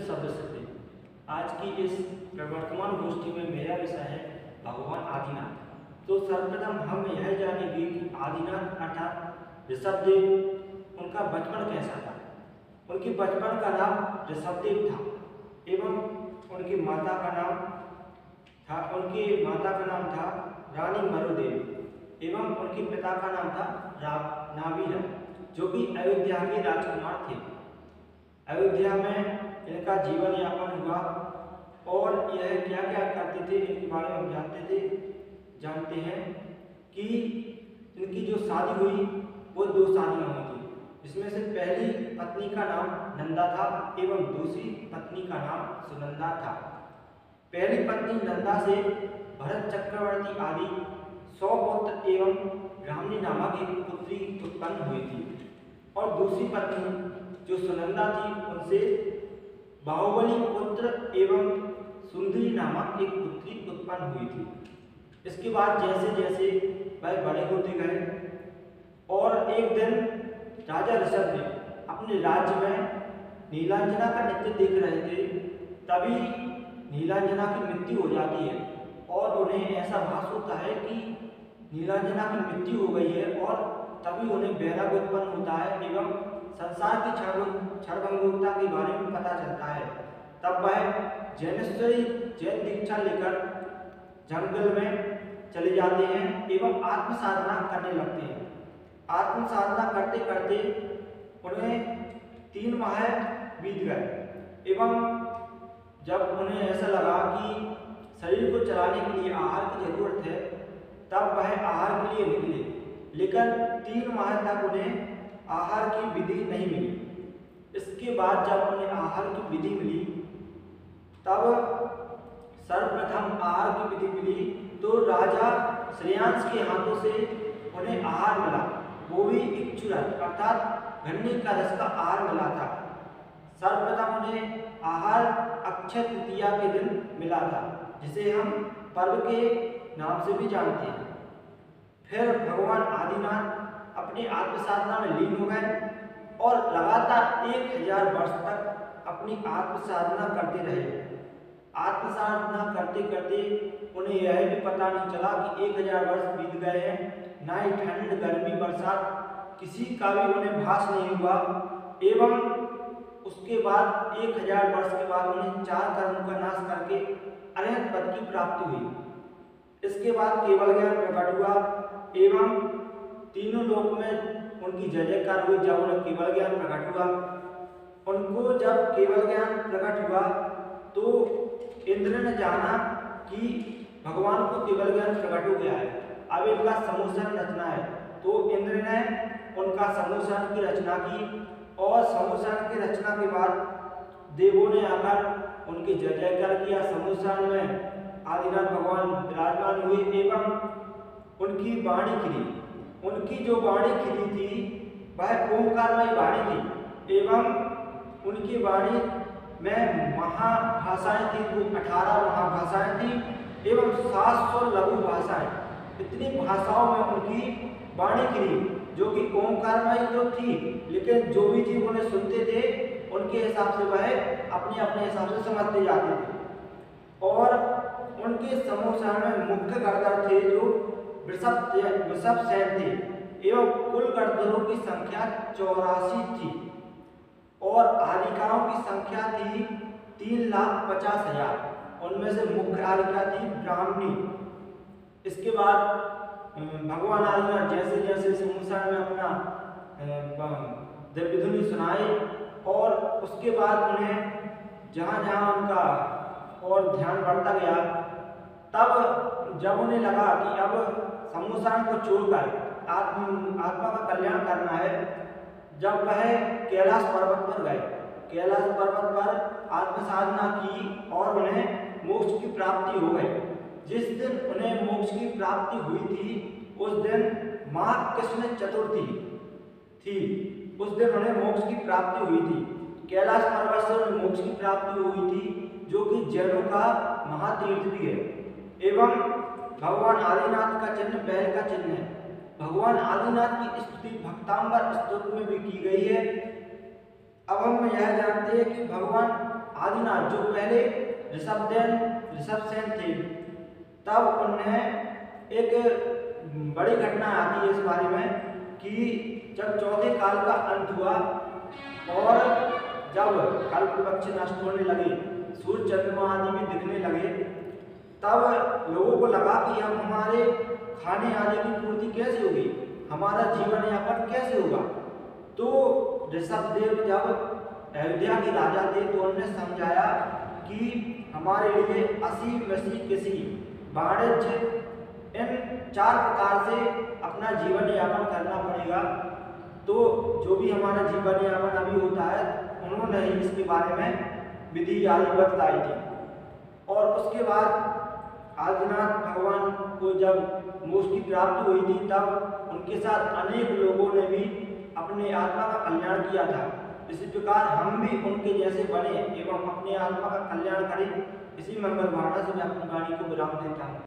शब्द से थे। आज की इस प्रवर्तमान गोष्ठी में मेरा विषय है भगवान आदिनाथ। तो सर्वप्रथम हम यह जानेंगे कि आदिनाथ अर्थात ऋषभदेव उनका बचपन कैसा था। उनकी बचपन का नाम ऋषभदेव था एवं उनकी माता का नाम था रानी मरुदेवी एवं उनके पिता का नाम था नावीरा, जो कि अयोध्या के राजकुमार थे। अयोध्या में इनका जीवन यापन हुआ और यह क्या क्या करते थे इनके बारे में हम जानते हैं कि इनकी जो शादी हुई वो 2 शादियाँ हुई थी। इसमें से पहली पत्नी का नाम नंदा था एवं दूसरी पत्नी का नाम सुनंदा था। पहली पत्नी नंदा से भरत चक्रवर्ती आदि 100 पुत्र एवं ब्राह्मणी नामक एक पुत्री उत्पन्न हुई थी और दूसरी पत्नी जो सुनंदा थी उनसे बाहुबली पुत्र एवं सुंदरी नामक एक पुत्री उत्पन्न हुई थी। इसके बाद जैसे जैसे वह बड़े होते गए और एक दिन राजा ऋषभदेव अपने राज्य में नीलांजना का नृत्य देख रहे थे, तभी नीलांजना की मृत्यु हो जाती है और उन्हें ऐसा भास होता है कि नीलांजना की मृत्यु हो गई है और तभी उन्हें वैराग्य उत्पन्न होता है एवं संसार की क्षणभंगुरता के बारे में पता चलता है। तब वह जैन दीक्षा लेकर जंगल में चले जाते हैं एवं आत्म साधना करने लगते हैं। आत्म साधना करते करते उन्हें 3 माह बीत गए एवं जब उन्हें ऐसा लगा कि शरीर को चलाने के लिए आहार की जरूरत है, तब वह आहार के लिए निकले, लेकिन 3 माह तक उन्हें आहार की विधि नहीं मिली। इसके बाद जब उन्हें आहार की विधि मिली, तब सर्वप्रथम आहार की विधि मिली तो राजा श्रेयांश के हाथों से उन्हें आहार मिला, वो भी इक्षुरस अर्थात गन्ने का रस का आहार मिला था। सर्वप्रथम उन्हें आहार अक्षय तृतीया के दिन मिला था, जिसे हम पर्व के नाम से भी जानते हैं। फिर भगवान आदिनाथ अपनी आत्मसाधना में लीन हो गए और लगातार 1000 वर्ष तक अपनी आत्मसाधना करते रहे। आत्मसाधना करते करते उन्हें यह भी पता नहीं चला कि 1000 वर्ष बीत गए हैं, ना ही ठंड गर्मी बरसात किसी का भी उन्हें भास नहीं हुआ एवं उसके बाद 1000 वर्ष के बाद उन्हें 4 कर्मों का नाश करके अनंत पद की प्राप्ति हुई। इसके बाद केवल ज्ञान प्रकट हुआ एवं तीनों लोक में उनकी जय जयकार हुई। जब उन्हें केवल ज्ञान प्रकट हुआ, उनको जब केवल ज्ञान प्रकट हुआ तो इंद्र ने जाना कि भगवान को केवल ज्ञान प्रकट हो गया है, अब इनका समूहन रचना है। तो इंद्र ने उनका समूहन की रचना की और समूहन की रचना के बाद देवों ने आकर उनकी जय जयकार किया। समूहन में आदिनाथ भगवान विराजमान हुए एवं उनकी वाणी खिली। उनकी जो वाणी खिली थी वह ओंकारमयी वाणी थी एवं उनकी वाणी में महाभाषाएं थी, वो 18 महाभाषाएं थी एवं 700 लघु भाषाएं। इतनी भाषाओं में उनकी वाणी खिली जो कि ओंकारमयी तो थी, लेकिन जो भी जीव उन्हें सुनते थे उनके हिसाब से वह अपने अपने हिसाब से समझते जाते थे। और उनके समूह में मुख्य गणधर थे जो वृषभ सेन थे एवं कुल गणधरों की संख्या 84 थी और आरिकाओं की संख्या थी 3,50,000। उनमें से मुख्य आरिका थी ब्राह्मणी। इसके बाद भगवान आदिनाथ जैसे जैसे समूह में अपना दिव्य धुनी सुनाए और उसके बाद उन्हें जहाँ जहाँ उनका और ध्यान बढ़ता गया, तब जब उन्हें लगा कि अब समूसान को छोड़कर आत्मा का कल्याण करना है, जब वह कैलाश पर्वत पर गए, कैलाश पर्वत पर आत्मसाधना की और उन्हें मोक्ष की प्राप्ति हो गई। जिस दिन उन्हें मोक्ष की प्राप्ति हुई थी उस दिन माघ कृष्ण चतुर्थी थी, उस दिन उन्हें मोक्ष की प्राप्ति हुई थी। कैलाश पर्वत से उन्हें मोक्ष की प्राप्ति हुई थी, जो कि जैनों का महातीर्थ भी है एवं भगवान आदिनाथ का चिन्ह बैल का चिन्ह है। भगवान आदिनाथ की स्तुति भक्तांबर स्तुति में भी की गई है। अब हम यह जानते हैं कि भगवान आदिनाथ जो पहले ऋषभसेन थे, तब उन्हें एक बड़ी घटना आती है इस बारे में कि जब चौथे काल का अंत हुआ और जब कल्प वृक्ष नष्ट होने लगे, सूर्य चंद्रमा आदि भी दिखने लगे, तब लोगों को लगा कि हम हमारे खाने आदि की पूर्ति कैसे होगी, हमारा जीवन यापन कैसे होगा। तो ऋषभदेव जब अयोध्या के राजा थे तो उन्होंने समझाया कि हमारे लिए असीम वसी किसी वाणिज्य इन 4 प्रकार से अपना जीवन यापन करना पड़ेगा। तो जो भी हमारा जीवन यापन अभी होता है उन्होंने ही इसके बारे में विधि आदि बतलाई थी। और उसके बाद आदिनाथ भगवान को जब मोक्ष की प्राप्ति हुई थी तब उनके साथ अनेक लोगों ने भी अपने आत्मा का कल्याण किया था। इसी प्रकार हम भी उनके जैसे बने एवं अपने आत्मा का कल्याण करें। इसी मंगल भावना से मैं अपनी वाणी को विराम देता हूँ।